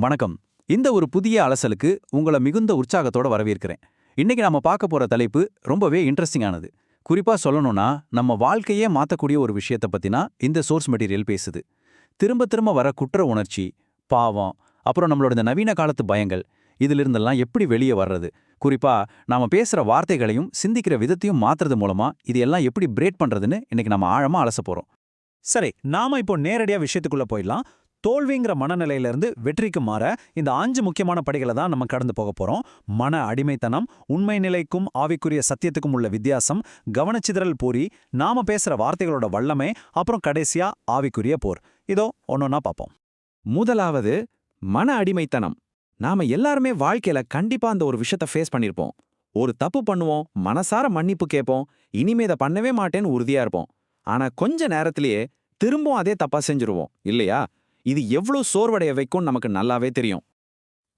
வணக்கம். இந்த ஒரு புதிய அலசலுக்கு உங்களை மிகுந்த உற்சாகத்தோட வரவேற்கிறேன். இன்னைக்கு நாம பார்க்க போற தலைப்பு ரொம்பவே இன்ட்ரெஸ்டிங்கானது. குறிப்பா சொல்லணும்னா, நம்ம வாழ்க்கையே மாத்தக்கூடிய ஒரு விஷயத்த பத்தினா இந்த சோர்ஸ் மெட்டீரியல் பேசுது. திரும்ப திரும்ப வர குற்ற உணர்ச்சி, பாவம், அப்புறம் நம்மளோட இந்த நவீன காலத்து பயங்கள், இதிலிருந்தெல்லாம் எப்படி வெளியே வர்றது? குறிப்பா நாம பேசுற வார்த்தைகளையும் சிந்திக்கிற விதத்தையும் மாத்துறது மூலமா இது எல்லாம் எப்படி பிரேக் பண்றதுன்னு இன்னைக்கு நம்ம ஆழமா அலச போறோம். சரி, நாம இப்போ நேரடியா விஷயத்துக்குள்ள போயிடலாம். தோல்விங்கிற மனநிலையிலிருந்து வெற்றிக்கு மாற இந்த 5 முக்கியமான படிகளை தான் நம்ம கடந்து போக போறோம். மன அடிமைத்தனம், உண்மை நிலைக்கும் ஆவிக்குரிய சத்தியத்துக்கும் உள்ள வித்தியாசம், கவனச்சிதறல் போரி, நாம பேசுற வார்த்தைகளோட வல்லமை, அப்புறம் கடைசியா ஆவிக்குரிய போர். இதோ ஒன்னொன்னா பார்ப்போம். முதலாவது, மன அடிமைத்தனம். நாம எல்லாருமே வாழ்க்கையில கண்டிப்பா அந்த ஒரு விஷயத்த ஃபேஸ் பண்ணிருப்போம். ஒரு தப்பு பண்ணுவோம், மனசார மன்னிப்பு கேட்போம், இனிமே இதை பண்ணவே மாட்டேன்னு உறுதியா இருப்போம். ஆனா கொஞ்ச நேரத்திலேயே திரும்பவும் அதே தப்பா செஞ்சுருவோம், இல்லையா? இது எவ்வளவு சோர்வடைய வைக்கும் நமக்கு நல்லாவே தெரியும்.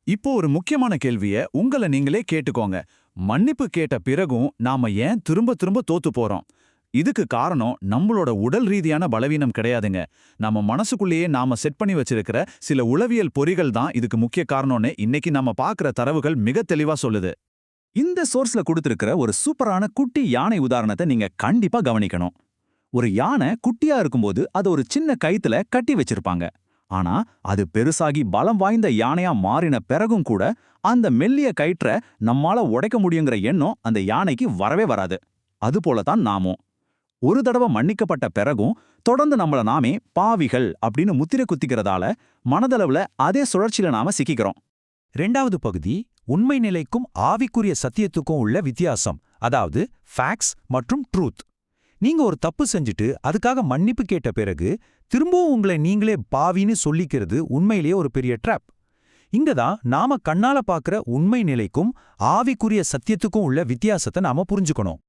இப்போ ஒரு முக்கியமான கேள்விய உங்களை நீங்களே கேட்டுக்கோங்க. மன்னிப்பு கேட்ட பிறகும் நாம ஏன் திரும்ப திரும்ப தோத்து போறோம்? இதுக்கு காரணம் நம்மளோட உடல் ரீதியான பலவீனம் கிடையாதுங்க. நம்ம மனசுக்குள்ளேயே நாம செட் பண்ணி வச்சிருக்கிற சில உளவியல் பொறிகள் தான் இதுக்கு முக்கிய காரணம்னு இன்னைக்கு நாம பார்க்குற தரவுகள் மிக தெளிவா சொல்லுது. இந்த சோர்ஸ்ல கொடுத்திருக்கிற ஒரு சூப்பரான குட்டி யானை உதாரணத்தை நீங்க கண்டிப்பா கவனிக்கணும். ஒரு யானை குட்டியா இருக்கும்போது அது ஒரு சின்ன கயித்துல கட்டி வச்சிருப்பாங்க. ஆனா அது பெருசாகி பலம் வாய்ந்த யானையா மாறின பிறகும் கூட அந்த மெல்லிய கயிற்ற நம்மால உடைக்க முடியுங்கிற எண்ணம் அந்த யானைக்கு வரவே வராது. அதுபோலதான் நாமும் ஒரு தடவை மன்னிக்கப்பட்ட பிறகும் தொடர்ந்து நம்மள நாமே பாவிகள் அப்படின்னு முத்திரை குத்திக்கிறதால மனதளவுல அதே சுழற்சியில நாம சிக்கிக்கிறோம். 2வது பகுதி, உண்மை நிலைக்கும் ஆவிக்குரிய சத்தியத்துக்கும் உள்ள வித்தியாசம், அதாவது ஃபேக்ட்ஸ் மற்றும் ட்ரூத். நீங்க ஒரு தப்பு செஞ்சுட்டு அதுக்காக மன்னிப்பு கேட்ட பிறகு திரும்பவும் உங்களை நீங்களே பாவின்னு சொல்லிக்கிறது உண்மையிலேயே ஒரு பெரிய ட்ராப். இங்கதான் நாம கண்ணால பார்க்கிற உண்மை நிலைக்கும் ஆவிக்குரிய சத்தியத்துக்கும் உள்ள வித்தியாசத்தை நாம புரிஞ்சுக்கணும்.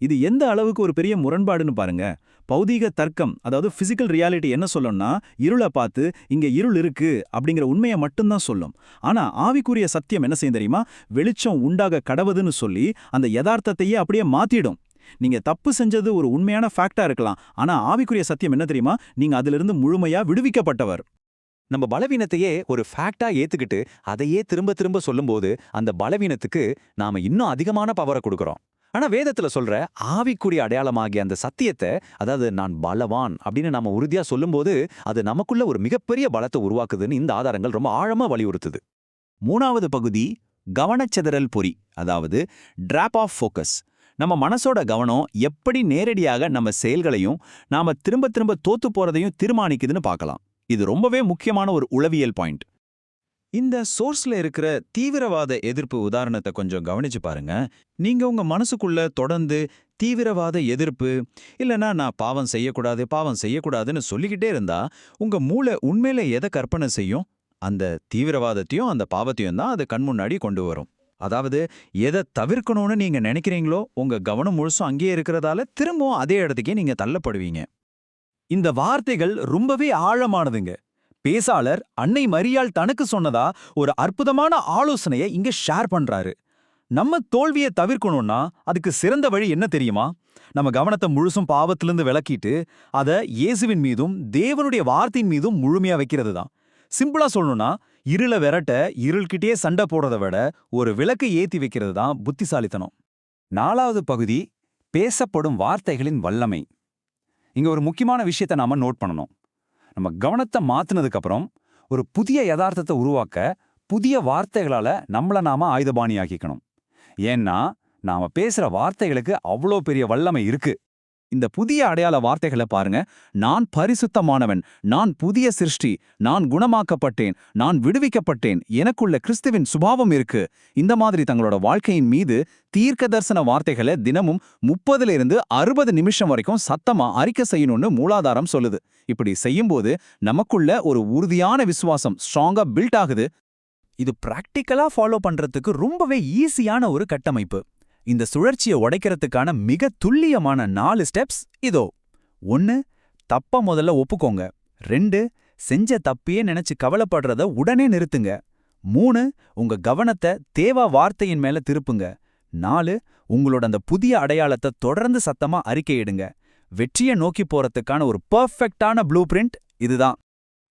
இது எந்த அளவுக்கு ஒரு பெரிய முரண்பாடுன்னு பாருங்க. பௌதீக தர்க்கம், அதாவது பிசிக்கல் ரியாலிட்டி என்ன சொல்லும்னா, இருளை பார்த்து இங்க இருள் இருக்கு அப்படிங்கிற உண்மையை மட்டும்தான் சொல்லும். ஆனா ஆவிக்குரிய சத்தியம் என்ன செய்யும் தெரியுமா? வெளிச்சம் உண்டாக கடவுதுன்னு சொல்லி அந்த யதார்த்தத்தையே அப்படியே மாத்திடும். நீங்க தப்பு செஞ்சது ஒரு உண்மையான ஃபேக்டா இருக்கலாம், ஆனா ஆவிக்குரிய சத்தியம் என்ன தெரியுமா? நீங்க அதிலிருந்து முழுமையா விடுவிக்கப்பட்டவர். நம்ம பலவீனத்தையே ஒரு ஃபேக்டா ஏத்துக்கிட்டு அதையே திரும்ப திரும்ப சொல்லும்போது அந்த பலவீனத்துக்கு நாம இன்னும் அதிகமான பவரை கொடுக்கறோம். ஆனா வேதத்துல சொல்ற ஆவிக்குரிய அடையாளமாகிய அந்த சத்தியத்தை, அதாவது நான் பலவான் அப்படின்னு நாம உறுதியா சொல்லும்போது அது நமக்குள்ள ஒரு மிகப்பெரிய பலத்தை உருவாக்குதுன்னு இந்த ஆதாரங்கள் ரொம்ப ஆழமா வலியுறுத்துது. 3வது பகுதி, கவனச்சிதறல் பொறி, அதாவது டிராப் ஆஃப் ஃபோக்கஸ். நம்ம மனசோட கவனம் எப்படி நேரடியாக நம்ம செயல்களையும் நாம திரும்ப திரும்ப தோத்து போறதையும் தீர்மானிக்குதுன்னு பார்க்கலாம். இது ரொம்பவே முக்கியமான ஒரு உளவியல் பாயிண்ட். இந்த சோர்ஸ்ல இருக்கிற தீவிரவாத எதிர்ப்பு உதாரணத்தை கொஞ்சம் கவனிச்சு பாருங்க. நீங்க உங்க மனசுக்குள்ள தொடர்ந்து தீவிரவாத எதிர்ப்பு, இல்லைன்னா நான் பாவம் செய்யக்கூடாதுன்னு சொல்லிக்கிட்டே இருந்தா உங்க மூளை உண்மையில எதை கற்பனை செய்யும்? அந்த தீவிரவாதத்தையும் அந்த பாவத்தையும் தான் அது கண் முன்னாடி கொண்டு வரும். அதாவது எதை தவிர்க்கணும்னு நீங்க நினைக்கிறீங்களோ உங்க கவனம் முழுசும் அங்கேயே இருக்கிறதால திரும்பவும் அதே இடத்துக்கே நீங்க தள்ளப்படுவீங்க. இந்த வார்த்தைகள் ரொம்பவே ஆழமானதுங்க. பேசாளர் அன்னை மரியாள் தனக்கு சொன்னதா ஒரு அற்புதமான ஆலோசனையை இங்க ஷேர் பண்றாரு. நம்ம தோல்வியை தவிர்க்கணும்னா அதுக்கு சிறந்த வழி என்ன தெரியுமா? நம்ம கவனத்தை முழுசும் பாவத்திலிருந்து விலக்கிட்டு அதை இயேசுவின் மீதும் தேவனுடைய வார்த்தையின் மீதும் முழுமையா வைக்கிறது தான். சிம்பிளா சொல்லணும்னா, இருளை விரட்ட இருள்கிட்டே சண்டை போடுறதை விட ஒரு விளக்கை ஏத்தி வைக்கிறது தான் புத்திசாலித்தனம். 4வது பகுதி, பேசப்படும் வார்த்தைகளின் வல்லமை. இங்க ஒரு முக்கியமான விஷயத்தை நாம நோட் பண்ணணும். நம்ம கவனத்தை மாத்தினதுக்கு அப்புறம் ஒரு புதிய யதார்த்தத்தை உருவாக்க புதிய வார்த்தைகளால நம்மள நாம ஆயுதபாணியாக்கிக்கணும். ஏன்னா நாம பேசுற வார்த்தைகளுக்கு அவ்வளோ பெரிய வல்லமை இருக்கு. இந்த புதிய அடையாள வார்த்தைகளை பாருங்க. நான் பரிசுத்தமானவன், நான் புதிய சிருஷ்டி, நான் குணமாக்கப்பட்டேன், நான் விடுவிக்கப்பட்டேன், எனக்குள்ள கிறிஸ்துவின் சுபாவம் இருக்கு. இந்த மாதிரி தங்களோட வாழ்க்கையின் மீது தீர்க்க தரிசன வார்த்தைகளை தினமும் 30 to 60 நிமிஷம் வரைக்கும் சத்தமா அறிக்கை செய்யணும்னு மூலாதாரம் சொல்லுது. இப்படி செய்யும்போது நமக்குள்ள ஒரு உறுதியான விசுவாசம் ஸ்ட்ராங்கா பில்ட் ஆகுது. இது பிராக்டிக்கலா ஃபாலோ பண்றதுக்கு ரொம்பவே ஈஸியான ஒரு கட்டமைப்பு. இந்த சுழற்சியை உடைக்கிறதுக்கான மிக துல்லியமான 4 ஸ்டெப்ஸ் இதோ. 1, தப்ப முதல்ல ஒப்புக்கோங்க. 2, செஞ்ச தப்பையே நினைச்சு கவலைப்படுறத உடனே நிறுத்துங்க. 3, உங்க கவனத்தை தேவ வார்த்தையின் மேல திருப்புங்க. 4, உங்களோட அந்த புதிய அடையாளத்தை தொடர்ந்து சத்தமா அறிக்கையிடுங்க. வெற்றியை நோக்கி போறதுக்கான ஒரு பெர்ஃபெக்ட்டான ப்ளூ பிரிண்ட் இதுதான்.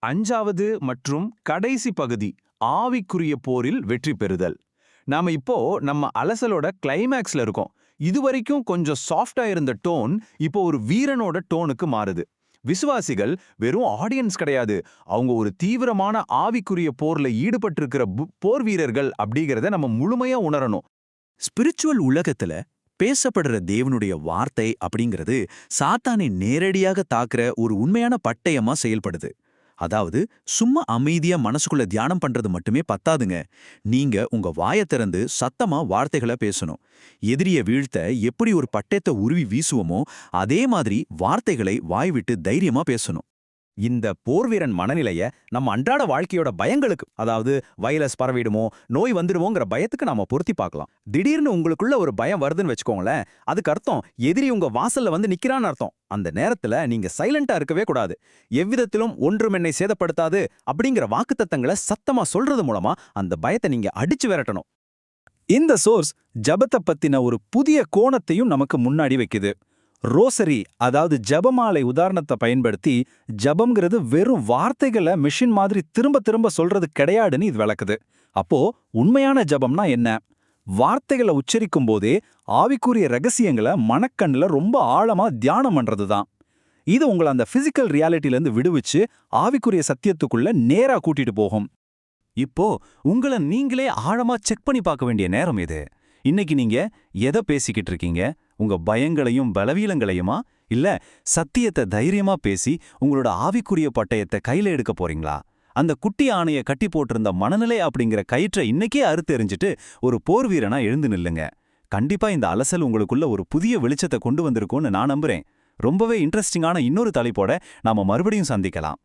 5வது மற்றும் கடைசி பகுதி, ஆவிக்குரிய போரில் வெற்றி பெறுதல். நாம இப்போ நம்ம அலசலோட கிளைமேக்ஸ்ல இருக்கோம். இதுவரைக்கும் கொஞ்சம் சாஃப்டா இருந்த டோன் இப்போ ஒரு வீரனோட டோனுக்கு மாறுது. விசுவாசிகள் வெறும் ஆடியன்ஸ் கிடையாது, அவங்க ஒரு தீவிரமான ஆவிக்குரிய போர்ல ஈடுபட்டிருக்கிற போர் வீரர்கள் அப்படிங்கறத நம்ம முழுமையா உணரணும். ஸ்பிரிச்சுவல் உலகத்துல பேசப்படுற தேவனுடைய வார்த்தை அப்படிங்கிறது சாத்தானை நேரடியாக தாக்குற ஒரு உண்மையான பட்டயமா செயல்படுது. அதாவது சும்மா அமைதியா மனசுக்குள்ள தியானம் பண்றது மட்டுமே பத்தாதுங்க. நீங்க உங்க வாயை திறந்து சத்தமா வார்த்தைகளை பேசணும். எதிரிய வீழ்த்த எப்படி ஒரு பட்டயத்தை உருவி வீசுவோமோ அதே மாதிரி வார்த்தைகளை வாய் விட்டு தைரியமா பேசணும். இந்த போர்வீரன் மனநிலைய நம்ம அன்றாட வாழ்க்கையோட பயங்களுக்கு, அதாவது வைரஸ் பரவிடுமோ, நோய் வந்துடுமோங்கிற பயத்துக்கு நாம பொருத்தி பார்க்கலாம். திடீர்னு உங்களுக்குள்ள ஒரு பயம் வருதுன்னு வச்சுக்கோங்களேன், அதுக்கு அர்த்தம் எதிரி உங்க வாசல்ல வந்து நிக்கிறான்னு அர்த்தம். அந்த நேரத்துல நீங்க சைலண்டா இருக்கவே கூடாது. எவ்விதத்திலும் ஒன்றும் என்னை சேதப்படுத்தாது அப்படிங்கிற வாக்குத்தத்தங்களை சத்தமா சொல்றது மூலமா அந்த பயத்தை நீங்க அடிச்சு விரட்டணும். இந்த சோர்ஸ் ஜபத்தை பத்தின ஒரு புதிய கோணத்தையும் நமக்கு முன்னாடி வைக்குது. ரோசரி, அதாவது ஜபமாலை உதாரணத்தை பயன்படுத்தி ஜபம்ங்கிறது வெறும் வார்த்தைகளை மிஷின் மாதிரி திரும்ப திரும்ப சொல்றது கிடையாதுன்னு இது விளக்குது. அப்போ உண்மையான ஜபம்னா என்ன? வார்த்தைகளை உச்சரிக்கும் போதே ஆவிக்குரிய ரகசியங்களை மனக்கண்ணுல ரொம்ப ஆழமா தியானம் பண்றது தான். இது உங்களை அந்த பிசிக்கல் ரியாலிட்டிலேருந்து விடுவிச்சு ஆவிக்குரிய சத்தியத்துக்குள்ள நேரா கூட்டிட்டு போகும். இப்போ உங்களை நீங்களே ஆழமா செக் பண்ணி பார்க்க வேண்டிய நேரம் இது. இன்னைக்கு நீங்க எதை பேசிக்கிட்டு இருக்கீங்க? உங்க பயங்களையும் பலவீனங்களையுமா, இல்ல சத்தியத்தை தைரியமா பேசி உங்களோட ஆவிக்குரிய பட்டயத்தை கையில எடுக்க போறீங்களா? அந்த குட்டி ஆணைய கட்டி போட்டிருந்த மனநிலை அப்படிங்கிற கயிற்றை இன்னைக்கே அறுத்தெறிஞ்சிட்டு ஒரு போர் வீரனா எழுந்து நில்லுங்க. கண்டிப்பா இந்த அலசல் உங்களுக்குள்ள ஒரு புதிய வெளிச்சத்தை கொண்டு வந்திருக்கும்னு நான் நம்புறேன். ரொம்பவே இன்ட்ரெஸ்டிங்கான இன்னொரு தலைப்போட நாம மறுபடியும் சந்திக்கலாம்.